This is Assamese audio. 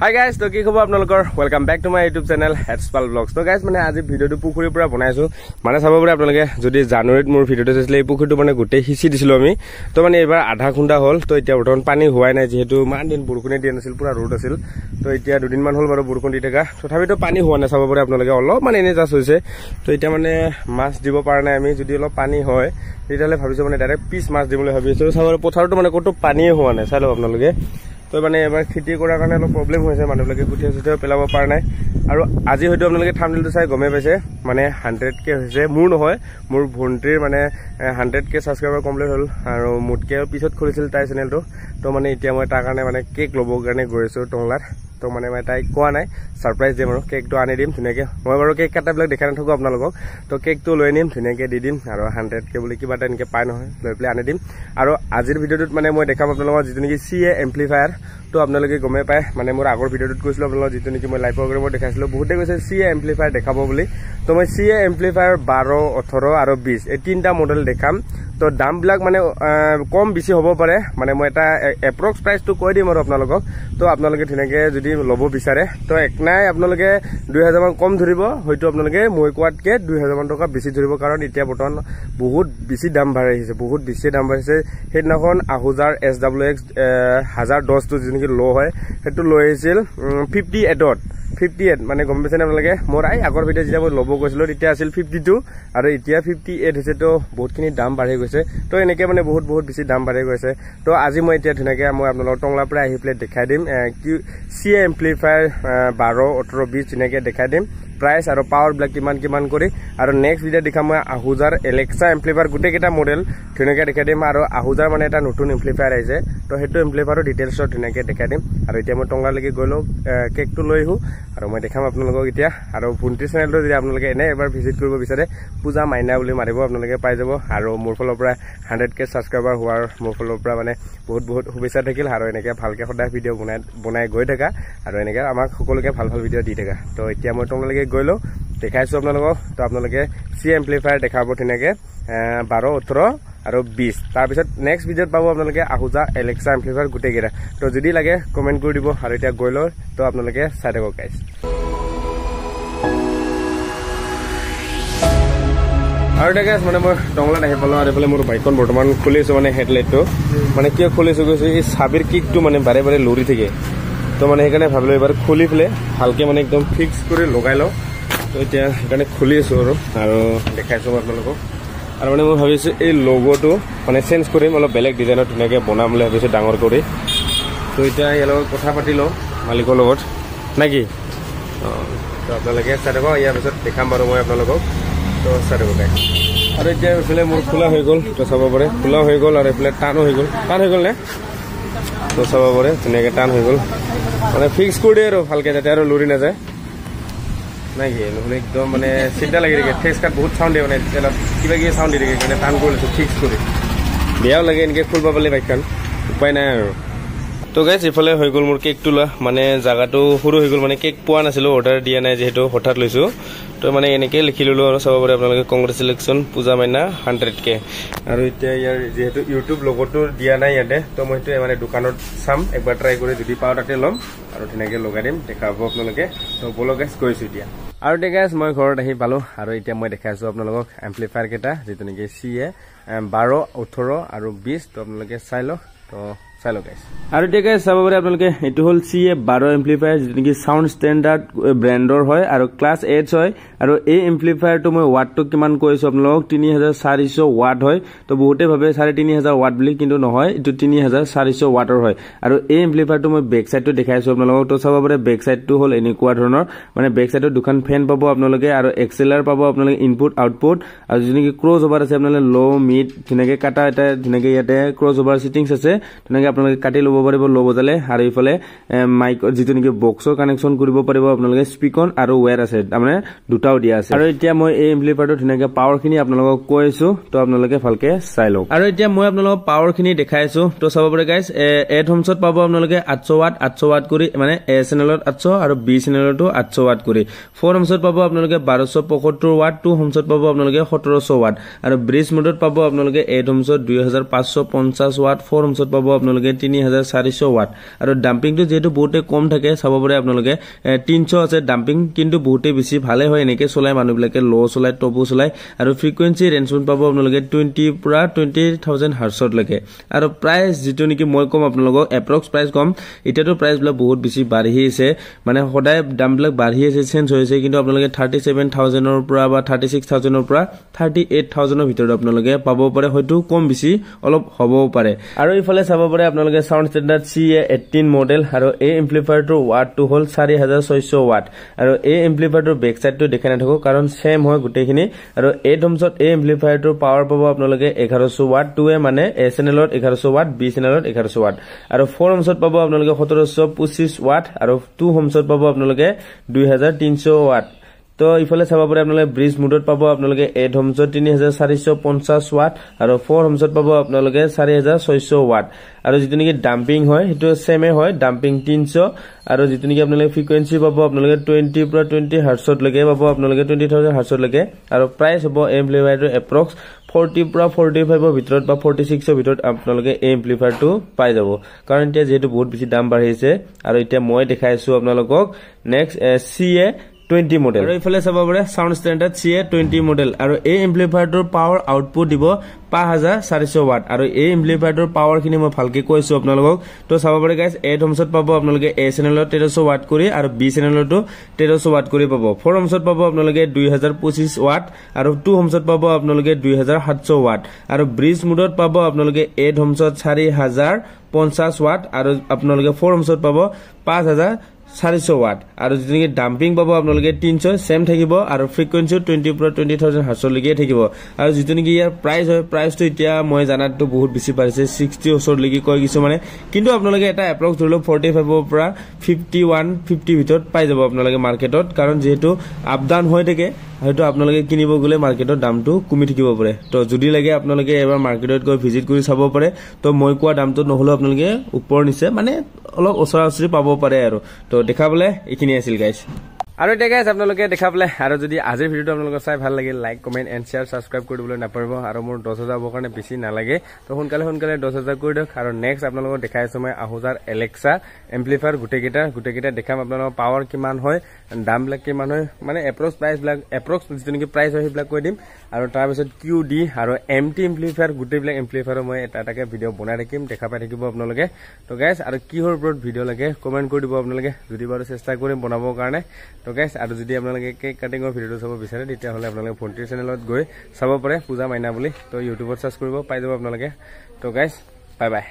Hi guys, to ki khobo apnalokor welcome back to my YouTube channel Headspal Vlogs. To guys, mane aji video tu pukhuri pura banaisu. Mane sabo pura apnaloke jodi January mur video tu chesle ei pukhuri tu mane gote hisi disilo ami. To mane ebar adha khunda hol to etia boton pani huai nai jehetu man din burukune dian asil pura road asil. To etia dudin man hol baru burukun di thaka. Tothapi to pani huwa na sabo pura apnaloke olop mane ene jas hoise. To etia mane mas dibo para nai ami jodi olop pani hoy. Tetale bhabisu mane direct piece mas dibole bhabisu. Sabo pothar to mane koto pani huwa nai salo apnaloke. তো মানে এবাৰ খেতি কৰাৰ কাৰণে অলপ প্ৰবলেম হৈছে মানুহবিলাকে গুঠিয়া সুঠিয়া পেলাব পৰা নাই আৰু আজি হয়তো আপোনালোকে থাম্বনেইলটো চাই গমে পাইছে মানে 100k হৈছে মোৰ নহয় মোৰ ভন্টিৰ মানে 100k সাবস্ক্ৰাইবাৰ কমপ্লিট হ'ল আৰু মুটকে পিছত খুলিছিল তাই চেনেলটো তো মানে এতিয়া মই তাৰ কাৰণে মানে কেক ল'বৰ কাৰণে গৈছো টংলাত তো মানে মই তাই কোৱা নাই সাৰপ্ৰাইজ দিম আৰু কেকটো আনি দিম ধুনীয়াকে মই বাৰু কেক কাটাবিলাক দেখাই নাথাকো আপোনালোকক তো কেকটো লৈ নিম ধুনীয়াকে দি দিম আৰু 100k বুলি কিবা এটা এনেকে পাই নহয় লৈ প্লে আনি দিম আৰু আজিৰ ভিডিঅ'টোত মানে মই দেখাম আপোনালোকক যিটো নেকি CA এম্প্লিফায়াৰ তো আপোনালোকে গমে পায় মানে মোৰ আগৰ ভিডিঅ'টোত কৈছিলো আপোনালোকক যিটো নেকি মই লাইভ প্ৰগ্ৰামত দেখাইছিলো বহুতে কৈছে CA এম্প্লিফায়াৰ দেখাব বুলি তো মই CA এম্প্লিফায়াৰ 12 18 আৰু 20 এই তিনটা মডেল দেখাম তো দাম বিলাক মানে কম বেছি হ'ব পাৰে মানে মই এটা এপ্ৰক্স প্ৰাইসটো কৈ দিম আৰু আপোনালোকক তো আপোনালোকে ধুনীয়াকে যদি ল'ব বিচাৰে তো এক নাই আপোনালোকে 2000 মান কম ধৰিব হয়তো আপোনালোকে মই কোৱাতকে 2000 মান টকা বেছি ধৰিব কাৰণ এতিয়া বৰ্তমান বহুত বেছি দাম বাঢ়িছে বহুত বেছি দাম বাঢ়িছে হেদিনাখন আহুজাৰ SWX 1010 টো যিনকি লো হয় হেতু লৈ আছিল 58 মানে গম পাইছে না আপোনালোকে মোৰ আগৰ ভিডিঅ' যেতিয়া মই ল'ব গৈছিলো তেতিয়া আছিল 52 আৰু এতিয়া 58 হৈছে তো বহুতখিনি দাম বাঢ়ি গৈছে তো এনেকে মানে বহুত বেছি দাম বাঢ়ি গৈছে তো আজি মই এতিয়া ধুনীয়াকে মই আপোনালোকৰ টংলা পৰা আহি প্লে দেখাই দিম CA এম্প্লিফায়াৰ 12 18 20 এনেকে দেখাই দিম प्राइस और पावर ब्लैक किमान करी और नेक्स्ट भिडिओ देखा मैं आहुजार एलेक्सा एम्प्लिफायर गोटे केटा मॉडल धुनियाके देखाई दिम और आहुजार माने एटा नतुन एम्प्लिफायर आइছে तो हेतु एम्प्लिफायर डिटेल्स धुनियाके देखाई दिम और इতিয়া मैं टंगला लगे गलो केक तो লৈ হু और मैं देखाम आपनलोকক इতিয়া और भुंटी चैनेलটো যদি आपनलोকে এনে এবাৰ ভিজিট কৰিব বিচাৰে পূজা মাইনা বুলি মাৰিব आपनलोকে পাই যাব और মোৰ ফলৰ পৰা 100k সাবস্ক্ৰাইবাৰ হোৱাৰ মোৰ ফলৰ পৰা মানে বহুত শুভেচ্ছা থাকিল আৰু এনেকে ভালকে সদায় ভিডিও বনাই গৈ থাকা আৰু এনেকে আমাক সকলোকে ভাল ভিডিও দি থাকা তো ইতিয়া মই টংলা লগে গইলো দেখাইছো আপোনালোকক তো আপোনালোকে CA এম্প্লিফায়াৰ দেখাব ধুনীয়াকে 12 18 আৰু 20 তাৰ পিছত নেক্সট ভিডিওত পাব আপোনালোকে আহুজা এলেক্সা এম্প্লিফায়াৰ গুটে গেৰা তো যদি লাগে কমেন্ট কৰি দিব আৰু এতিয়া গইলো তো আপোনালোকে চাই থাকক গাইস আৰু গাইস মানে মই টংলাত আহি পালো আৰু এফালে মোৰ বাইকখন বৰ্তমান খুলিছো মানে হেডলাইটটো মানে কিয় খুলিছো কৈছো এই সাবিৰ কিকটো মানে বাৰে লৰি থাকে তো মানে সেইকাৰণে ভাবিলো এবাৰ খুলি ফলে ভালকে মানে একদম ফিক্স কৰি লগাই লও তো এতিয়া সেইকাৰণে খুলি আছো আৰু দেখাইছো আপোনালোকক আৰু মানে মই ভাবিছো এই লোগোটো মানে চেঞ্জ কৰিম অলপ বেলেগ ডিজাইনত ধুনীয়াকে বনাম বুলি ভাবিছো ডাঙৰ কৰি তো এতিয়া ইয়াৰ লগত কথা পাতি লও মালিকৰ লগত নাকি তো আপোনালোকে চাই থাকক ইয়াৰ পিছত দেখাম বাৰু মই আপোনালোকক তো চাই থাকক আৰু এতিয়া এফালে মোৰ খোলা হৈ গ'ল তো চাব পাৰে খোলা হৈ গ'ল আৰু এফালে টান হৈ গ'ল নে তো চাব পাৰে ধুনীয়াকে টান হৈ গ'ল মানে ফিক্স কৰি দিয়ে আৰু ভালকে যাতে আৰু লৰি না যায় নাকি নহলে একদম মানে চিন্তা লাগি থাকে ফেস কাট বহুত সাউন্ড দিয়ে মানে কিবা সাউন্ড দি থাকে মানে টান কৰিছো ফিক্স কৰি বিয়াও লাগে এনেকে খুলবা পালে বাইকখন উপায় নাই আৰু তো গাইস ইফালে হৈ গ'ল মোৰ কেকটো মানে জায়গাটো সৰু হৈ গ'ল মানে কেক পোৱা নাছিল অৰ্ডাৰ দিয়া নাই যেহেতু হঠাৎ লৈছো তো মানে এনেকে লিখি ললো আৰু চাব পাৰে আপোনালোকে কংগ্ৰেচুলেশ্যন পূজা মাইনা 100k আৰু এতিয়া ইয়াৰ যেহেতু ইউটিউব লোগোটো দিয়া নাই ইয়াতে তো মই তো মানে দোকানত চাম একবাৰ ট্ৰাই কৰি যদি পাও তাতে লম আৰু ধুনীয়াকে লগাই দিম দেখাব আপোনালোকে তো বলো গাইস কৈছো এতিয়া আৰু গাইস মই ঘৰত আহি পালো আৰু এতিয়া মই দেখাইছো আপোনালোকক এম্প্লিফায়াৰ কেটা যেটো নেকি CA 12 18 আৰু 20 তো আপোনালোকে চাই লওক তো চাই লওক গাইস আৰু গাইস চাব পাৰে আপোনালোকে এটো হল CA 12 এম্প্লিফায়াৰ যেটো নেকি সাউন্ড স্ট্যান্ডাৰ্ড ব্ৰ্যান্ডৰ হয় আৰু ক্লাস H হয় আৰু এই এম্প্লিফায়াৰটো মই ওয়াটটো কিমান কৈছো আপোনালোকক 3400 ওয়াট হয় তো বহুতে ভাবে 3500 ওয়াট বুলি কিন্তু নহয় এটো 3400 ওয়াটৰ হয় আৰু এই এম্প্লিফায়াৰটো মই বেক সাইডটো দেখাইছো আপোনালোকক তো চাব পাৰে বেক সাইডটো হল এনেকুৱা ধৰণৰ মানে বেক সাইডত দুখন ফেন পাব আপোনালোকে আৰু এক্সেলাৰ পাব আপোনালোকে ইনপুট আউটপুট আৰু যেনেকি ক্ৰছ ওভাৰ আছে আপোনালোকে লো মিড ধুনীয়াকে কাটা এটা ধুনীয়াকে ইয়াতে ক্ৰছ ওভাৰ সেটিংস আছে ধুনীয়াকে আপোনালোকে কাটি ল'ব পাৰিব লো বজালে আৰু ইফালে মাইক যেটো নেকি বক্সৰ কানেকচন কৰিব পাৰিব আপোনালোকে স্পিকন আৰু ওয়্যাৰ আছে মানে দুটাও দিয়া আছে আৰু এতিয়া মই এই এম্প্লিফায়াৰটো ধুনীয়াকে পাৱাৰ খিনি আপোনালোকক কৈছো তো আপোনালোকে ভালকে চাই লওক আৰু এতিয়া মই আপোনালোকক পাৱাৰ খিনি দেখাইছো তো চাব পাৰে গাইস এড হোমছত পাব আপোনালোকে 800 ওয়াট কৰি মানে এ চেনেলত 800 আৰু বি চেনেলটো 800 ওয়াট কৰি 4 হোমছত পাব আপোনালোকে 1275 ওয়াট 2 হোমছত পাব আপোনালোকে 1700 ওয়াট আৰু ব্ৰিজ মোডত পাব আপোনালোকে 8 হোমছত 2550 ওয়াট 4 হোমছত পাব আপোনালোকে আপোনালোকে 3400 ওয়াট আৰু ডাম্পিংটো যেহেতু বহুতে কম থাকে চাব পাৰে আপোনালোকে 300 আছে ডাম্পিং কিন্তু বহুতে বেছি ভালে হয় এনেকে চলাই মানুহবিলাকে লো চলাই টপো চলাই আৰু ফ্ৰিকুৱেন্সি ৰেঞ্জ পাব আপোনালোকে 20 পৰা 20000 হাৰ্টছত লৈকে আৰু প্ৰাইস যেটো নেকি মই কম আপোনালোকক এপ্ৰক্স প্ৰাইস কম এতিয়াটো প্ৰাইস বিলাক বহুত বেছি বাঢ়ি আছে মানে সদায় দামবিলাক বাঢ়ি আছে চেঞ্জ হৈছে কিন্তু আপোনালোকে 37000 ৰ পৰা বা 36000 ৰ পৰা 38000 ৰ ভিতৰত আপোনালোকে পাব পাৰে হয়তো কম বেছি অলপ হ'বও পাৰে আৰু ইফালে চাব পাৰে আপোনালোকে সাউন্ড স্ট্যান্ডাৰ্ড CA18 মডেল আৰু এই এম্প্লিফায়াৰটোৰ ওৱাটটো হ'ল 4600 ওয়াট আৰু এই এম্প্লিফায়াৰটোৰ বেক সাইডটো দেখাই নাথাকো কাৰণ সেম হয় গুটেখিনি আৰু এই ধমছত এই এম্প্লিফায়াৰটোৰ পাৱাৰ পাব আপোনালোকে 1100 ওয়াট টুৱে মানে এ চেনেলত 1100 ওয়াট বি চেনেলত 1100 ওয়াট আৰু 4 ohmছত পাব আপোনালোকে 1725 ওয়াট আৰু 2 ohmছত পাব আপোনালোকে 2300 ওয়াট তো ইফালে চাব পাৰে আপোনালোকে ব্ৰিজ মোডত পাব আপোনালোকে 8 ohmছত 3450 ওয়াট আৰু 4 ohmছত পাব আপোনালোকে 4600 ওয়াট আৰু যেটো নেকি ডাম্পিং হয় হেতু সেমে হয় ডাম্পিং 300 আৰু যেটো নেকি আপোনালোকে ফ্ৰিকুৱেন্সি পাব আপোনালোকে 20 পৰা 20 হাৰ্টছত লৈকে পাব আপোনালোকে 20000 হাৰ্টছত লৈকে আৰু প্ৰাইস হ'ব এম্প্লিফায়াৰটো এপ্ৰক্স 40 পৰা 45 ৰ ভিতৰত বা 46 ৰ ভিতৰত আপোনালোকে এই এম্প্লিফায়াৰটো পাই যাব কাৰণ এতিয়া যেহেতু বহুত বেছি দাম বাঢ়িছে আৰু এতিয়া মই দেখাইছো আপোনালোকক নেক্সট CA20 মডেল আৰু ইফালে চাব পাৰে সাউন্ড স্ট্যান্ডাৰ্ড CA20 মডেল আৰু এই এম্প্লিফায়াৰটোৰ পাৱাৰ আউটপুট দিব 5400 ওয়াট আৰু এই এম্প্লিফায়াৰটোৰ পাৱাৰ খিনি মই ভালকে কৈছো আপোনালোকক তো চাব পাৰে গাইস 8 ohmছত পাব আপোনালোকে এ চেনেলত 1300 ওয়াট কৰি আৰু বি চেনেলতো 1300 ওয়াট কৰি পাব 4 ohmছত পাব আপোনালোকে 2025 ওয়াট আৰু 2 ohmছত পাব আপোনালোকে 2700 ওয়াট আৰু ব্ৰিজ মোডত পাব আপোনালোকে 8 ohmছত 4050 ওয়াট আৰু আপোনালোকে 4 ohmছত পাব 5400 ওয়াট আৰু যেনেকৈ ডাম্পিং পাব আপোনালোকে 300 সেম থাকিব আৰু ফ্ৰিকুৱেন্সি 20 পৰা 20000 হাৰ্টছ লৈকে থাকিব আৰু যেটো নেকি ইয়াৰ প্ৰাইস হয় প্ৰাইসটো এতিয়া মই জানাতো বহুত বেছি পাৰিছে 60 ওচৰ লৈকে কয় কিছু মানে কিন্তু আপোনালোকে এটা এপ্ৰক্স ধৰিলো 45 পৰা 5150 ভিতৰত পাই যাব আপোনালোকে মাৰ্কেটত কাৰণ যেহেতু আপ ডাউন হৈ থাকে হয়তো আপোনালোকে কিনিব গলে মাৰ্কেটৰ দামটো কমি থাকিব পাৰে তো যদি লাগে আপোনালোকে এবাৰ মাৰ্কেটত গৈ ভিজিট কৰি চাব পাৰে তো মই কোৱা দামটো নহলো আপোনালোকে ওপৰ নিচে মানে অলপ ওচৰা-ওচৰি পাব পাৰে আৰু তো দেখাবলে এখিনি আছিল গাইস আৰু এটা গাইস আপোনালোকে দেখাবলে আৰু যদি আজিৰ ভিডিওটো আপোনালোকৰ চাই ভাল লাগিল like comment and share subscribe কৰি দিবলৈ নাপাৰিব আৰু মোৰ 10000 হবৰ কাৰণে বেছি নালাগে তো সোনকালে 10000 কৰি দিয়ক আৰু নেক্সট আপোনালোকক দেখাইছো মই আহুজাৰ এলেক্সা এম্প্লিফায়াৰ গুটেকেটা দেখাম আপোনালোকৰ পাৱাৰ কিমান হয় দাম বিলাক কিমান হয় মানে এপ্ৰক্স প্ৰাইস বিলাক এপ্ৰক্স যেটো নেকি প্ৰাইস হয় হিবিলাক কৈ দিম আৰু তাৰ পিছত QD আৰু MT এম্প্লিফায়াৰ গুটেবিলাক এম্প্লিফায়াৰ মই এটাকে ভিডিও বনাই ৰাখিম দেখা পাই থাকিব আপোনালোকে তো গাইস আৰু কিহৰ ওপৰত ভিডিও লাগে কমেন্ট কৰি দিব আপোনালোকে যদি বাৰু চেষ্টা কৰিম বনাবৰ কাৰণে তো গাইস আৰু যদি আপোনালোকে কেক কাটিংৰ ভিডিওটো চাব বিচাৰে তেতিয়া হলে আপোনালোকে ফোনটিৰ চেনেলত গৈ চাব পাৰে পূজা মাইনা বুলি তো ইউটিউবত সাৰ্চ কৰিব পাই যাব আপোনালোকে তো গাইস বাই বাই